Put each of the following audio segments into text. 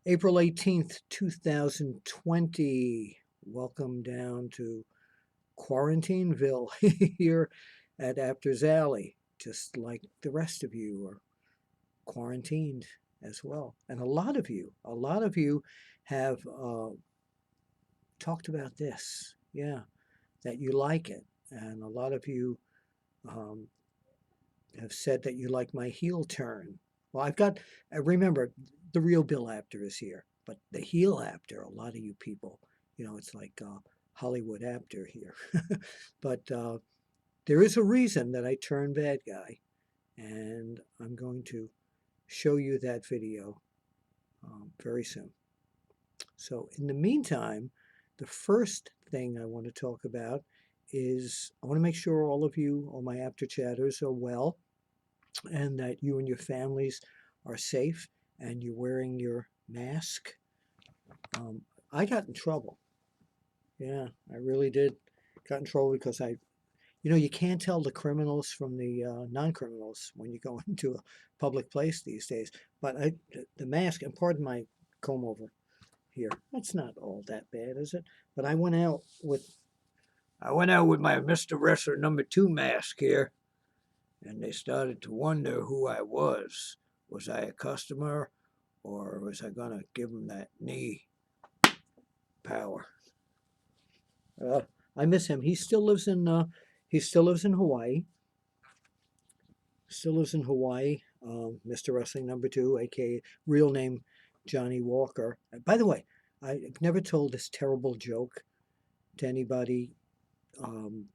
April 18th, 2020. Welcome down to Quarantineville here at Apter'S Alley, just like the rest of you are quarantined as well. And a lot of you have talked about this, yeah, that you like it. And a lot of you um, have said that you like my heel turn. Well, remember, the real Bill Apter is here, but the heel Apter, a lot of you people, it's like Hollywood Apter here. But there is a reason that I turn bad guy, and I'm going to show you that video very soon. So, in the meantime, the first thing I want to talk about is I want to make sure all my Apter chatters are well and that you and your families are safe and you're wearing your mask. I got in trouble. Yeah, I really did. Got in trouble because you can't tell the criminals from the non-criminals when you go into a public place these days. But the mask, and pardon my comb over here, that's not all that bad, is it? But I went out with my Mr. Wrestler #2 mask here, and they started to wonder who I was. Was I a customer, or was I gonna give them that knee power? Uh, I miss him. He still lives in Hawaii. Still lives in Hawaii. Mr. Wrestling #2, aka real name Johnny Walker. By the way, I've never told this terrible joke to anybody um,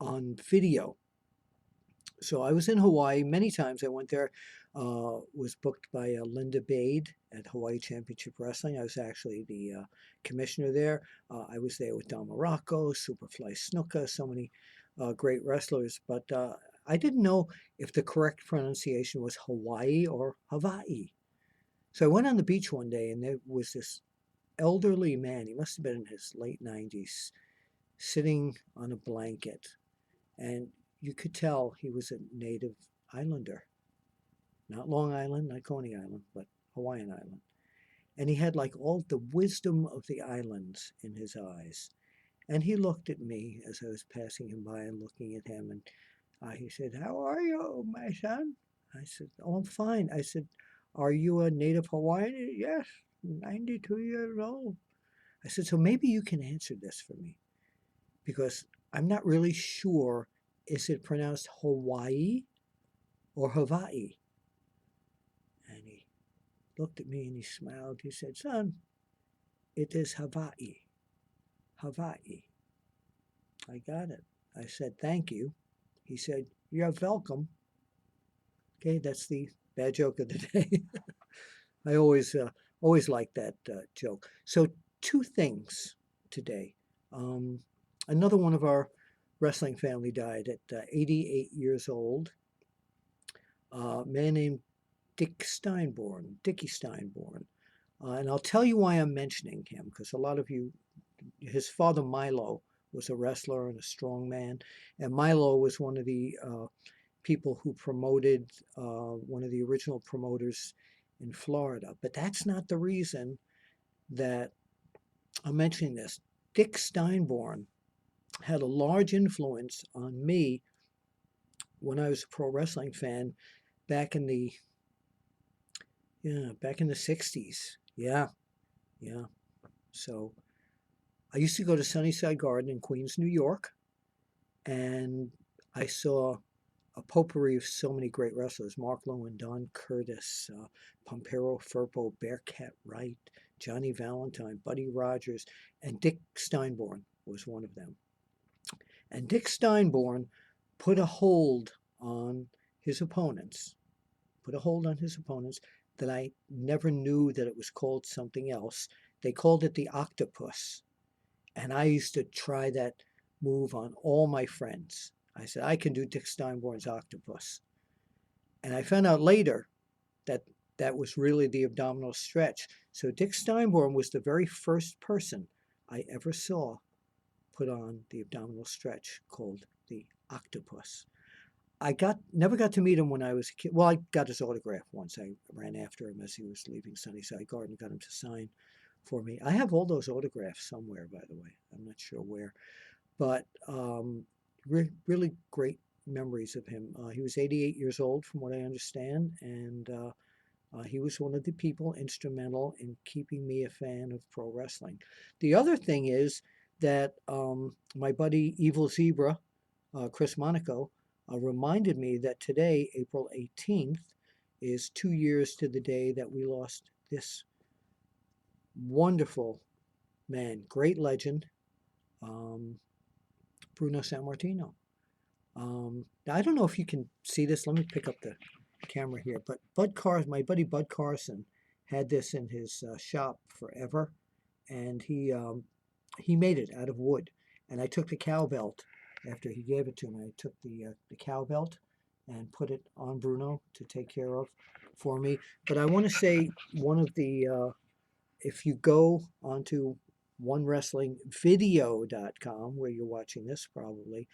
on video. So I was in Hawaii many times. I went there, was booked by Linda Bade at Hawaii Championship Wrestling. I was actually the commissioner there. I was there with Don Morocco, Superfly Snuka, so many great wrestlers. But I didn't know if the correct pronunciation was Hawaii or Hawaii. So I went on the beach one day, and there was this elderly man. He must have been in his late 90s, sitting on a blanket. And you could tell he was a native islander. Not Long Island, not Coney Island, but Hawaiian Island. And he had like all the wisdom of the islands in his eyes. And he looked at me as I was passing him by and looking at him. And he said, "How are you, my son?" I said, "Oh, I'm fine." I said, "Are you a native Hawaiian?" "Yes, 92 years old." I said, "So maybe you can answer this for me, because I'm not really sure. Is it pronounced Hawaii or Hawaii?" And he looked at me and he smiled. He said, "Son, it is Hawaii. Hawaii." I got it. I said, "Thank you." He said, "You're welcome." Okay, that's the bad joke of the day. I always like that joke. So, two things today. Um, Another one of our wrestling family died at 88 years old. A man named Dickie Steinborn. And I'll tell you why I'm mentioning him, because a lot of you, his father Milo was a wrestler and a strong man. And Milo was one of the people who promoted, one of the original promoters in Florida. But that's not the reason that I'm mentioning this. Dick Steinborn had a large influence on me when I was a pro wrestling fan back in the back in the 60s. Yeah, yeah. So I used to go to Sunnyside Garden in Queens, New York, and I saw a potpourri of so many great wrestlers: Mark Lewin, Don Curtis, Pompero Firpo, Bearcat Wright, Johnny Valentine, Buddy Rogers, and Dick Steinborn was one of them. And Dick Steinborn put a hold on his opponents, that I never knew that it was called something else. They called it the octopus. And I used to try that move on all my friends. I said, "I can do Dick Steinborn's octopus." And I found out later that that was really the abdominal stretch. So Dick Steinborn was the very first person I ever saw put on the abdominal stretch called the octopus. never got to meet him when I was a kid. Well, I got his autograph once. I ran after him as he was leaving Sunnyside Garden, got him to sign for me. I have all those autographs somewhere, by the way. I'm not sure where, but really great memories of him. He was 88 years old, from what I understand, and he was one of the people instrumental in keeping me a fan of pro wrestling. The other thing is that my buddy Evil Zebra, Chris Monaco, reminded me that today, April 18th, is 2 years to the day that we lost this wonderful man, great legend, um, Bruno Sammartino. Now, I don't know if you can see this. Let me pick up the camera here. But my buddy Bud Carson, had this in his shop forever, and he made it out of wood. And I took the cow belt after he gave it to me. I took the cow belt and put it on Bruno to take care of for me. But I want to say one of the if you go onto onewrestlingvideo.com, where you're watching this probably,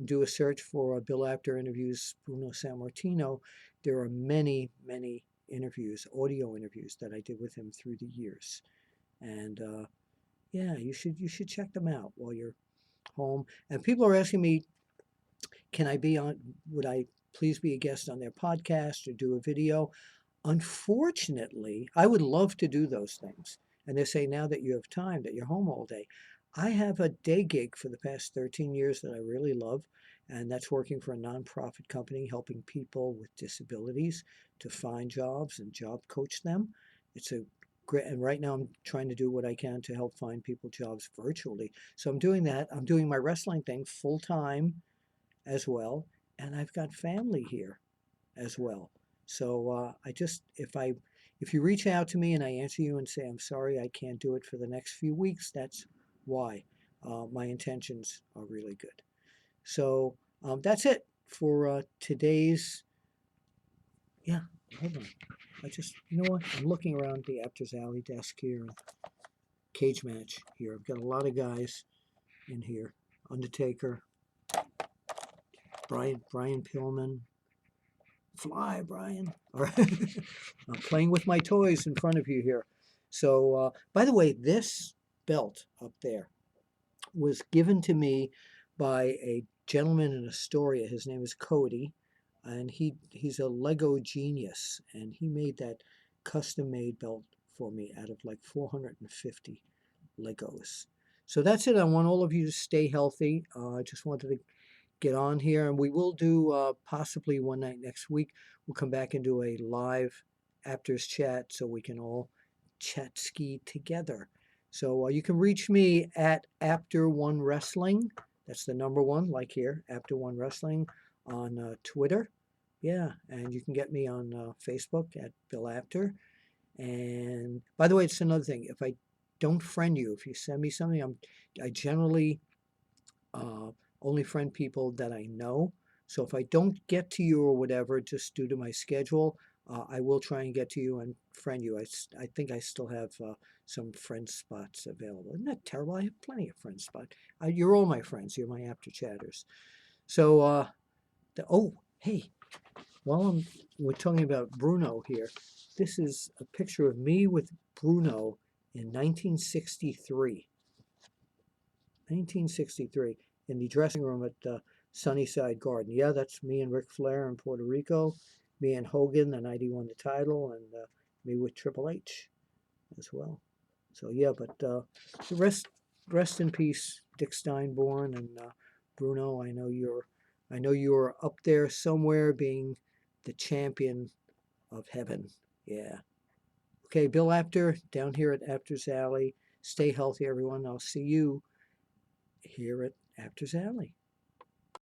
do a search for Bill Apter interviews Bruno Sammartino. There are many, many interviews, audio interviews that I did with him through the years. And yeah, you should check them out while you're home. And people are asking me, would I please be a guest on their podcast or do a video? Unfortunately, I would love to do those things. And they say now that you have time, that you're home all day. I have a day gig for the past 13 years that I really love, and that's working for a nonprofit company helping people with disabilities to find jobs and job coach them. It's a great, and right now I'm trying to do what I can to help find people jobs virtually. So I'm doing that. I'm doing my wrestling thing full time as well, and I've got family here as well. So if you reach out to me and I answer you and say I'm sorry I can't do it for the next few weeks, that's why. My intentions are really good. So that's it for today's. Yeah, hold on. You know what? I'm looking around the Apter's Alley desk here. Cage match here. I've got a lot of guys in here. Undertaker, Brian Pillman. Fly, Brian. All right. I'm playing with my toys in front of you here. So, by the way, this belt up there was given to me by a gentleman in Astoria. His name is Cody, and he's a Lego genius, and he made that custom-made belt for me out of like 450 Legos. So that's it. I want all of you to stay healthy. I just wanted to get on here, and we will do possibly one night next week. We'll come back and do a live Apter's chat so we can all chat ski together. So you can reach me at Apter1Wrestling. That's the number one, like here, Apter1Wrestling on Twitter. Yeah, and you can get me on Facebook at Bill Apter. And by the way, it's another thing. If I don't friend you, if you send me something, I generally only friend people that I know. So if I don't get to you or whatever, just due to my schedule, I will try and get to you and friend you. I think I still have some friend spots available. Isn't that terrible? I have plenty of friend spots. You're all my friends. You're my Apter chatters. So, hey, we're talking about Bruno here. This is a picture of me with Bruno in 1963. 1963. In the dressing room at Sunnyside Garden. Yeah, that's me and Ric Flair in Puerto Rico, me and Hogan the night he won the title, and me with Triple H as well. So yeah, but rest in peace, Dick Steinborn and Bruno. I know you're up there somewhere, being the champion of heaven. Yeah. Okay, Bill Apter down here at Apter's Alley. Stay healthy, everyone. I'll see you here at Apter's Alley.